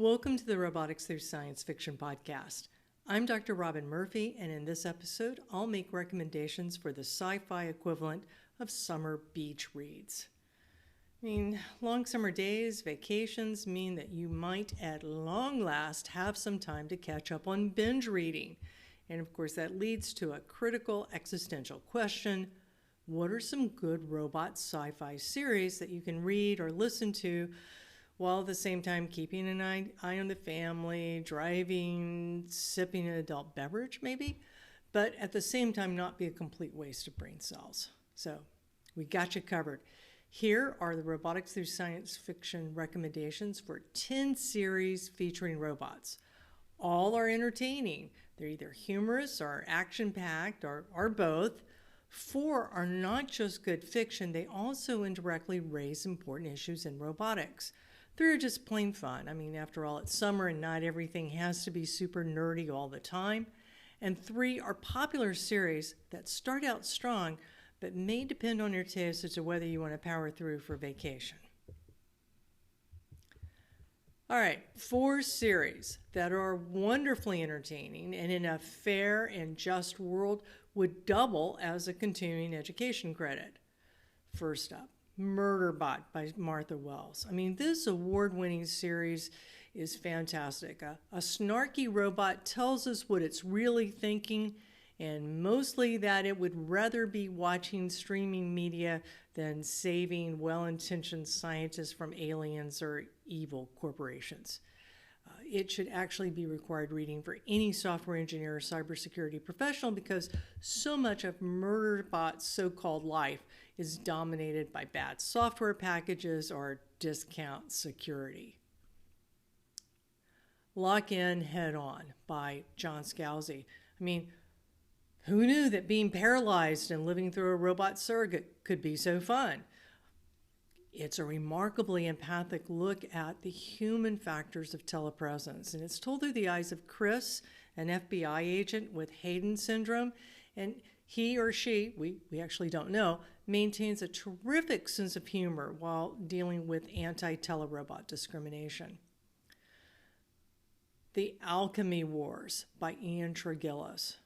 Welcome to the Robotics Through Science Fiction podcast. I'm Dr. Robin Murphy, and in this episode, I'll make recommendations for the sci-fi equivalent of summer beach reads. Long summer days, vacations mean that you might at long last have some time to catch up on binge reading. And of course, that leads to a critical existential question. What are some good robot sci-fi series that you can read or listen to while at the same time keeping an eye on the family, driving, sipping an adult beverage maybe, but at the same time not be a complete waste of brain cells? So we got you covered. Here are the Robotics Through Science Fiction recommendations for 10 series featuring robots. All are entertaining. They're either humorous or action-packed or both. 4 are not just good fiction, they also indirectly raise important issues in robotics. 3 are just plain fun. After all, it's summer and not everything has to be super nerdy all the time. And 3 are popular series that start out strong, but may depend on your taste as to whether you want to power through for vacation. All right, 4 series that are wonderfully entertaining and in a fair and just world would double as a continuing education credit. First up, Murderbot by Martha Wells. This award-winning series is fantastic. A snarky robot tells us what it's really thinking, and mostly that it would rather be watching streaming media than saving well-intentioned scientists from aliens or evil corporations. It should actually be required reading for any software engineer or cybersecurity professional because so much of Murderbot's so-called life is dominated by bad software packages or discount security. Lock In Head On by John Scalzi. Who knew that being paralyzed and living through a robot surrogate could be so fun? It's a remarkably empathic look at the human factors of telepresence, and it's told through the eyes of Chris, an FBI agent with Hayden syndrome, and he or she, we actually don't know, maintains a terrific sense of humor while dealing with anti-telerobot discrimination. The Alchemy Wars by Ian Tregillis.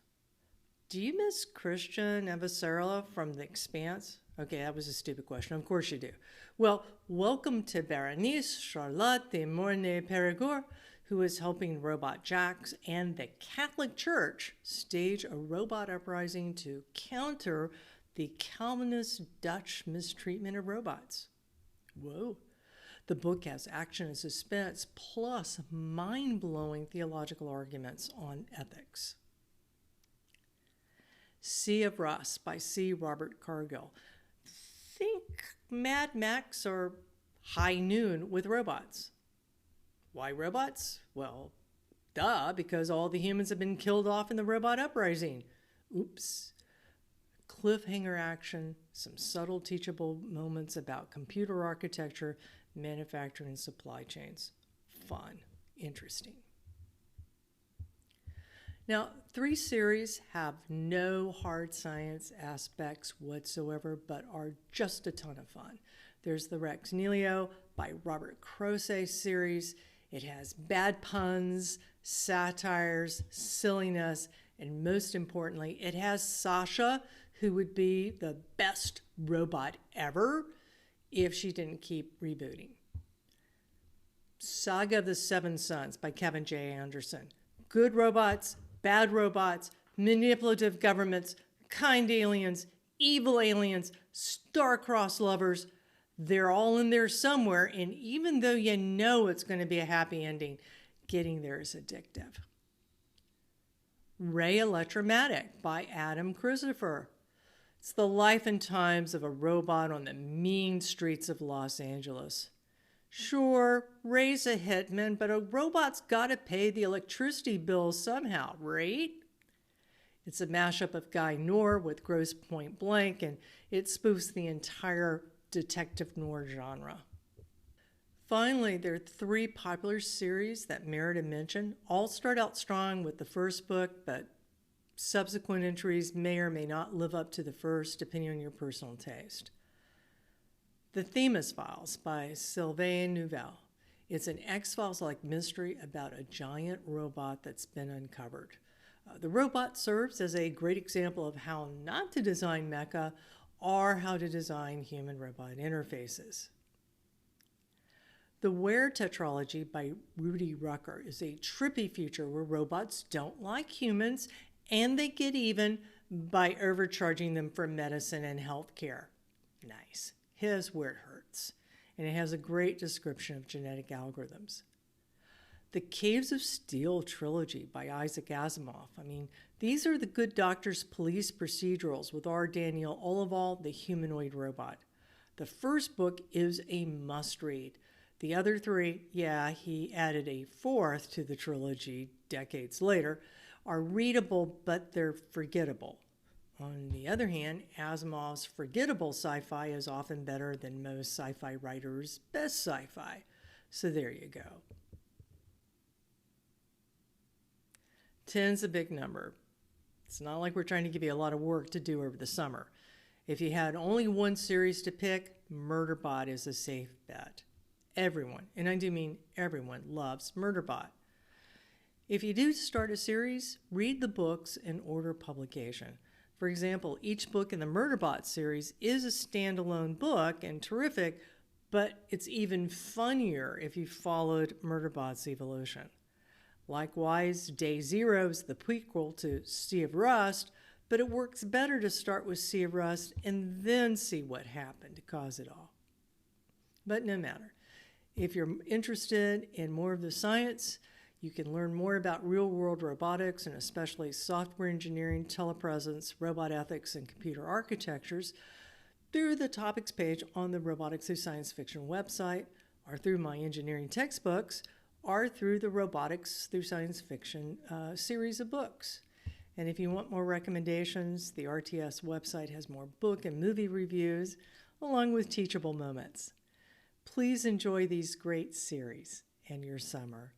Do you miss Christian Avasarala from The Expanse? Okay, that was a stupid question. Of course you do. Well, welcome to Berenice Charlotte de Mornay-Perigord, who is helping Robot Jacks and the Catholic Church stage a robot uprising to counter the Calvinist Dutch mistreatment of robots. Whoa. The book has action and suspense, plus mind-blowing theological arguments on ethics. Sea of Rust by C. Robert Cargill. Think Mad Max or High Noon with robots. Why robots? Well, duh, because all the humans have been killed off in the robot uprising. Oops. Cliffhanger action, some subtle teachable moments about computer architecture, manufacturing, and supply chains. Fun, interesting. Now, 3 series have no hard science aspects whatsoever, but are just a ton of fun. There's the Rex Neilio by Robert Croce series. It has bad puns, satires, silliness, and most importantly, it has Sasha, who would be the best robot ever if she didn't keep rebooting. Saga of the Seven Sons by Kevin J. Anderson. Good robots, bad robots, manipulative governments, kind aliens, evil aliens, star-crossed lovers. They're all in there somewhere, and even though you know it's going to be a happy ending, getting there is addictive. Ray Electromatic by Adam Christopher. It's the life and times of a robot on the mean streets of Los Angeles. Sure, Ray's a hitman, but a robot's got to pay the electricity bill somehow, right? It's a mashup of Guy Noir with Grosse Point Blank, and it spoofs the entire detective noir genre. Finally, there are 3 popular series that merit a mention. All start out strong with the first book, but subsequent entries may or may not live up to the first, depending on your personal taste. The Themis Files by Sylvain Neuvel. It's an X-Files-like mystery about a giant robot that's been uncovered. The robot serves as a great example of how not to design mecha or how to design human-robot interfaces. The Ware Tetralogy by Rudy Rucker is a trippy future where robots don't like humans and they get even by overcharging them for medicine and health care. Nice. Here's where it hurts. And it has a great description of genetic algorithms. The Caves of Steel trilogy by Isaac Asimov. These are the Good Doctor's police procedurals with R. Daniel Olival, the humanoid robot. The first book is a must-read. The other three, he added a fourth to the trilogy decades later, are readable, but they're forgettable. On the other hand, Asimov's forgettable sci-fi is often better than most sci-fi writers' best sci-fi. So there you go. 10's a big number. It's not like we're trying to give you a lot of work to do over the summer. If you had only one series to pick, Murderbot is a safe bet. Everyone, and I do mean everyone, loves Murderbot. If you do start a series, read the books in order of publication. For example, each book in the Murderbot series is a standalone book and terrific, but it's even funnier if you followed Murderbot's evolution. Likewise, Day Zero is the prequel to Sea of Rust, but it works better to start with Sea of Rust and then see what happened to cause it all. But no matter. If you're interested in more of the science, you can learn more about real-world robotics and especially software engineering, telepresence, robot ethics, and computer architectures through the topics page on the Robotics Through Science Fiction website, or through my engineering textbooks, or through the Robotics Through Science Fiction series of books. And if you want more recommendations, the RTS website has more book and movie reviews, along with teachable moments. Please enjoy these great series and your summer.